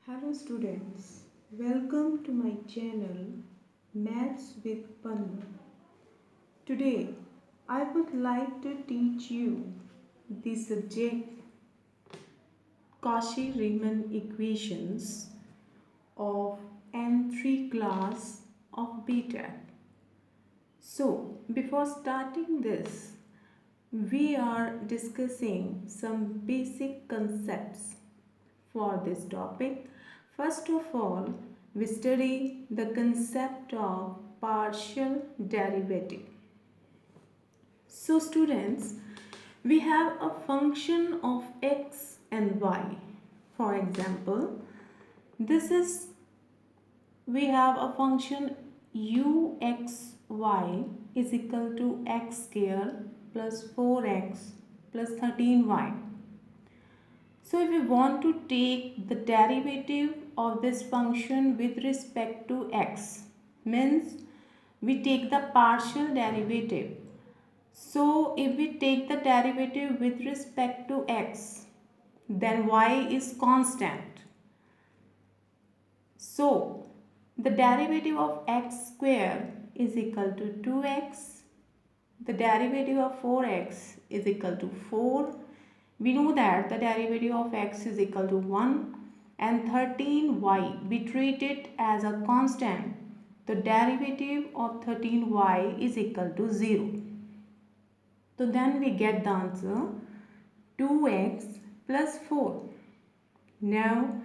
Hello students, welcome to my channel Maths with Pannu. Today I would like to teach you the subject Cauchy-Riemann equations of M3 class of BTech. So before starting this, we are discussing some basic concepts for this topic. First of all, we study the concept of partial derivative. So students, we have a function of x and y. For example, this is we have a function uxy is equal to x square plus 4x plus 13y. So if we want to take the derivative of this function with respect to x, means we take the partial derivative. So if we take the derivative with respect to x, then y is constant. So the derivative of x square is equal to 2x. The derivative of 4x is equal to 4. We know that the derivative of x is equal to 1 and 13y, we treat it as a constant. The derivative of 13y is equal to 0. So then we get the answer 2x plus 4. Now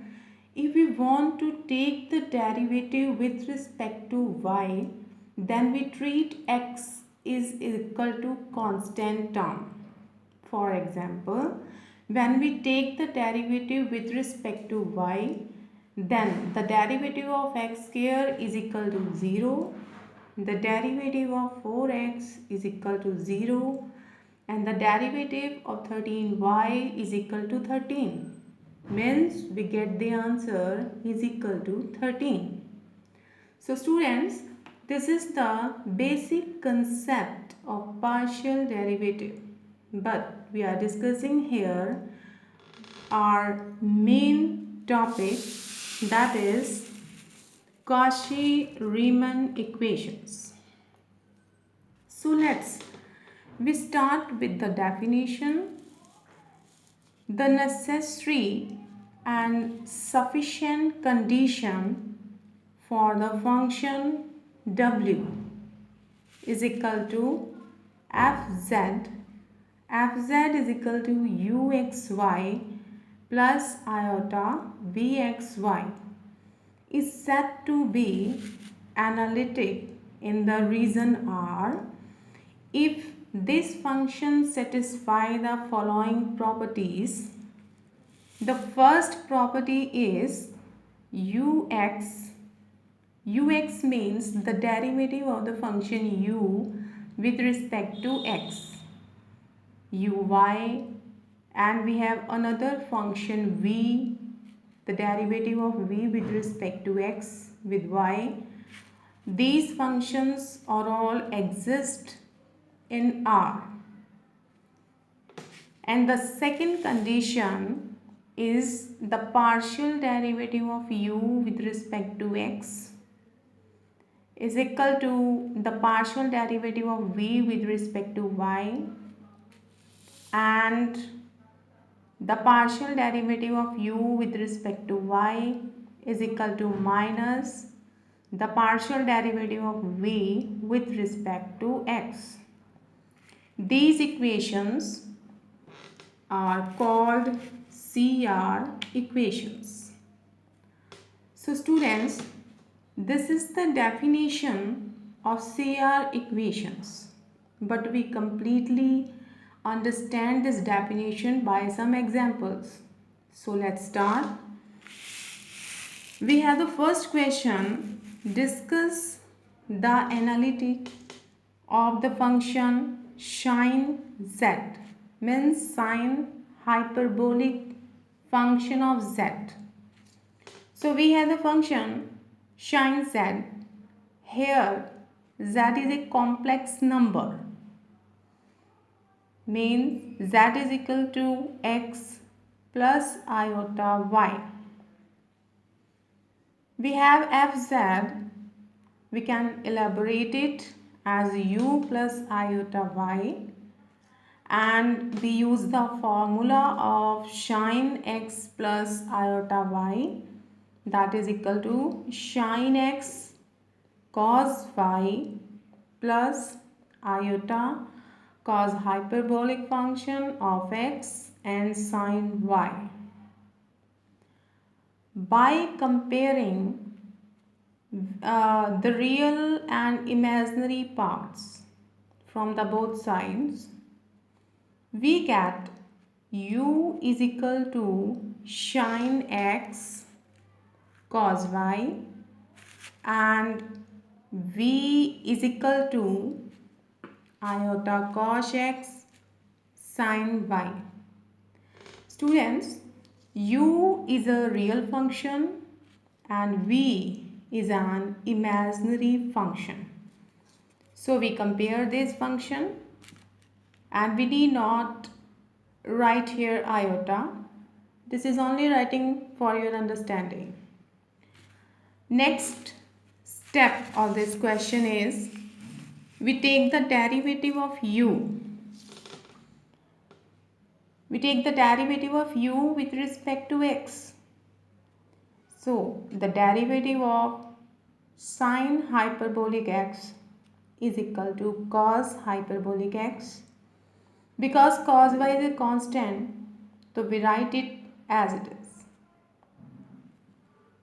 if we want to take the derivative with respect to y, then we treat x is equal to constant term. For example, when we take the derivative with respect to y, then the derivative of x square is equal to 0, the derivative of 4x is equal to 0, and the derivative of 13y is equal to 13. Means we get the answer is equal to 13. So students, this is the basic concept of partial derivative. But we are discussing here our main topic, that is Cauchy-Riemann equations. So we start with the definition. The necessary and sufficient condition for the function w is equal to fz. Fz is equal to uxy plus iota vxy is said to be analytic in the region R if this function satisfies the following properties. The first property is ux. Ux means the derivative of the function u with respect to x. Uy, and we have another function v, the derivative of v with respect to x with y. These functions are all exist in R. And the second condition is the partial derivative of u with respect to x is equal to the partial derivative of v with respect to y, and the partial derivative of u with respect to y is equal to minus the partial derivative of v with respect to x. These equations are called CR equations. So students, this is the definition of CR equations, but we completely understand this definition by some examples. So let's start. We have the first question. Discuss the analytic of the function sin z, means sine hyperbolic function of z. So we have the function sin z. Here z is a complex number, means z is equal to x plus iota y. We have fz, we can elaborate it as u plus iota y, and we use the formula of sin x plus iota y, that is equal to sin x cos y plus iota cos hyperbolic function of x and sin y. By comparing the real and imaginary parts from the both sides, we get u is equal to sin x cos y and v is equal to iota cos x sin y. Students, u is a real function and v is an imaginary function. So we compare this function and we need not write here iota. This is only writing for your understanding. Next step of this question is we take the derivative of u. We take the derivative of u with respect to x. So the derivative of sin hyperbolic x is equal to cos hyperbolic x. Because cos y is a constant, so we write it as it is.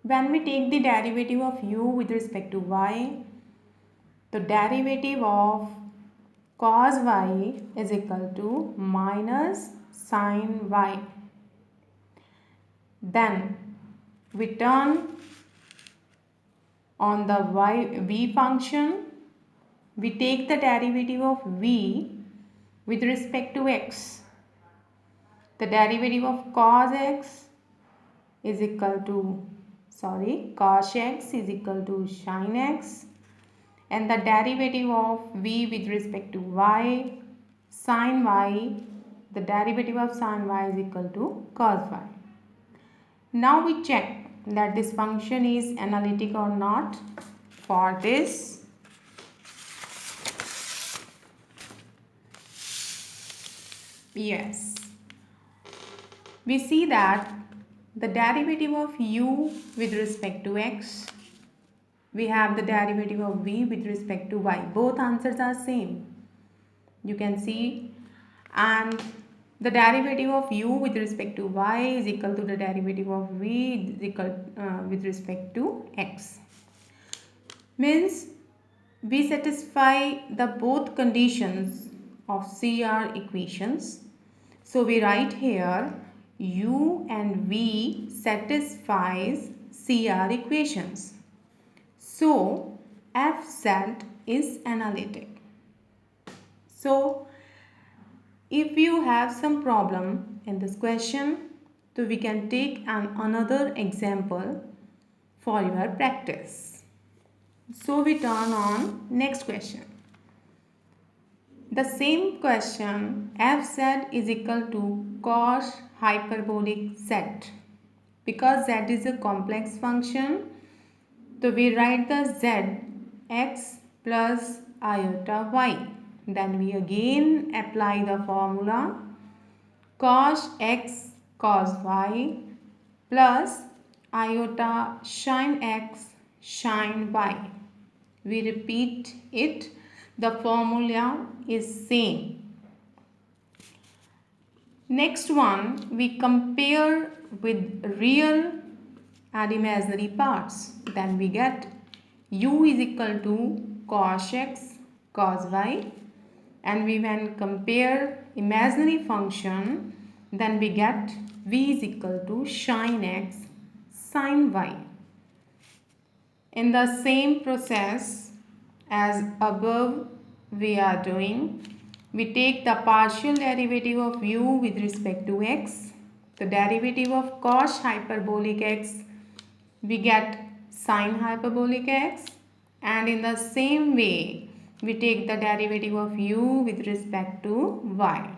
When we take the derivative of u with respect to y, the derivative of cos y is equal to minus sin y. Then we turn on the v function. We take the derivative of v with respect to x. The derivative of cos x is equal to cos x is equal to sin x, and the derivative of v with respect to y, sin y, the derivative of sin y is equal to cos y. Now we check that this function is analytic or not. For this, yes, we see that the derivative of u with respect to x, we have the derivative of v with respect to y. Both answers are same, you can see, and the derivative of u with respect to y is equal to the derivative of v is equal with respect to x. Means we satisfy the both conditions of CR equations. So we write here u and v satisfies CR equations. So fz is analytic. So if you have some problem in this question, so we can take another example for your practice. So we turn on next question. The same question, fz is equal to cos hyperbolic z. Because z is a complex function, so we write the z x plus iota y. Then we again apply the formula cos x cos y plus iota sin x sin y. We repeat it, the formula is same. Next one, we compare with real and imaginary parts. Then we get u is equal to cos x cos y, and we when compare imaginary function, then we get v is equal to sin x sin y. In the same process as above we are doing, we take the partial derivative of u with respect to x, the derivative of cos hyperbolic x, we get sin hyperbolic x, and in the same way we take the derivative of u with respect to y.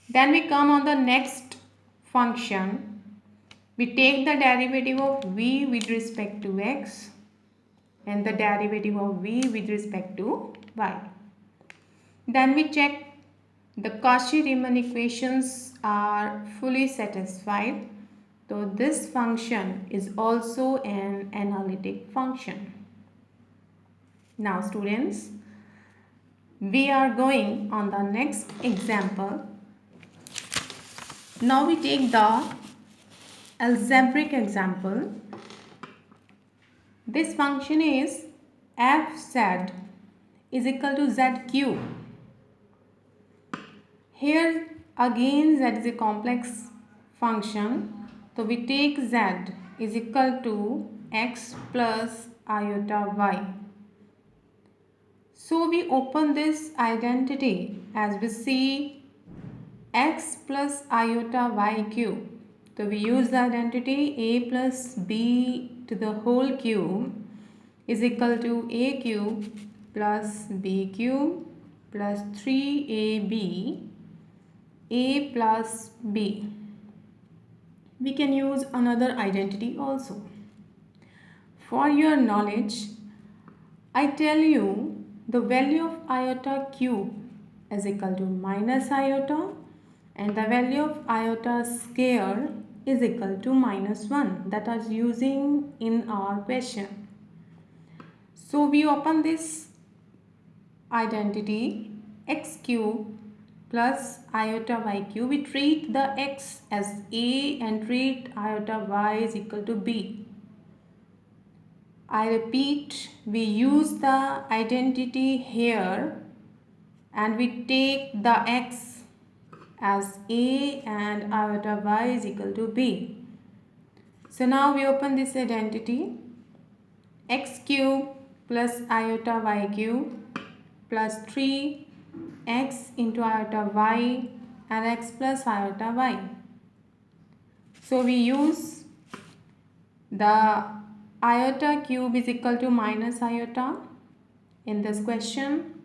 Then we come on the next function, We take the derivative of v with respect to x and the derivative of v with respect to y. Then we check the Cauchy-Riemann equations are fully satisfied. So this function is also an analytic function. Now students, we are going on the next example. Now we take the algebraic example. This function is fz is equal to z cube. Here again z is a complex function. So we take z is equal to x plus iota y. So we open this identity as we see x plus iota y cube. So we use the identity a plus b to the whole cube is equal to a cube plus b cube plus 3ab a plus b. We can use another identity also. For your knowledge, I tell you the value of iota cube is equal to minus iota and the value of iota square is equal to minus 1 that is using in our question. So we open this identity x cube plus iota y cube. We treat the x as a and treat iota y is equal to b. I repeat, we use the identity here and we take the x as a and iota y is equal to b. So now we open this identity x cube plus iota y cube plus 3x into iota y and x plus iota y. So we use the iota cube is equal to minus iota in this question,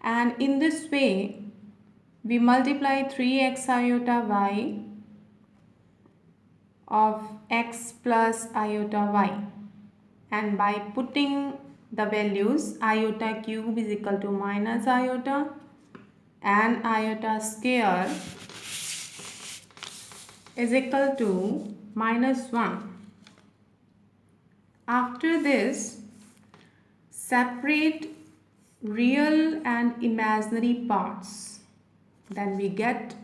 and in this way we multiply 3x iota y of x plus iota y, and by putting the values iota cube is equal to minus iota and iota square is equal to minus 1. After this, separate real and imaginary parts. Then we get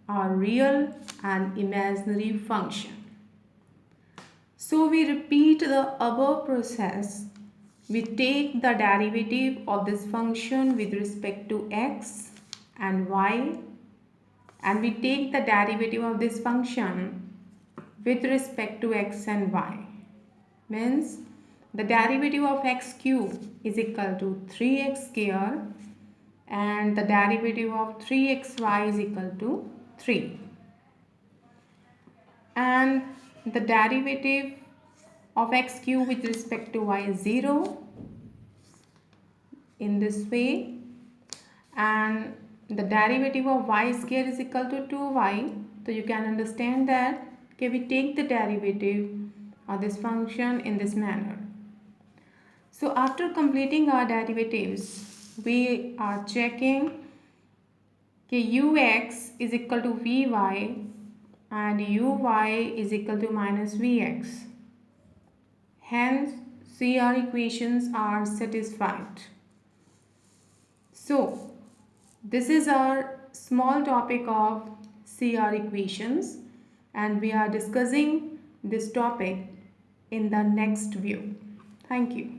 our real and imaginary function. So we repeat the above process. We take the derivative of this function with respect to x and y, and we take the derivative of this function with respect to x and y. Means the derivative of x cube is equal to 3x square and the derivative of 3xy is equal to 3. And the derivative of x cube with respect to y is 0 in this way, and the derivative of y square is equal to 2y. So you can understand that we take the derivative of this function in this manner. So after completing our derivatives, we are checking ux is equal to vy and uy is equal to minus vx. Hence, CR equations are satisfied. So, this is our small topic of CR equations, and we are discussing this topic in the next view. Thank you.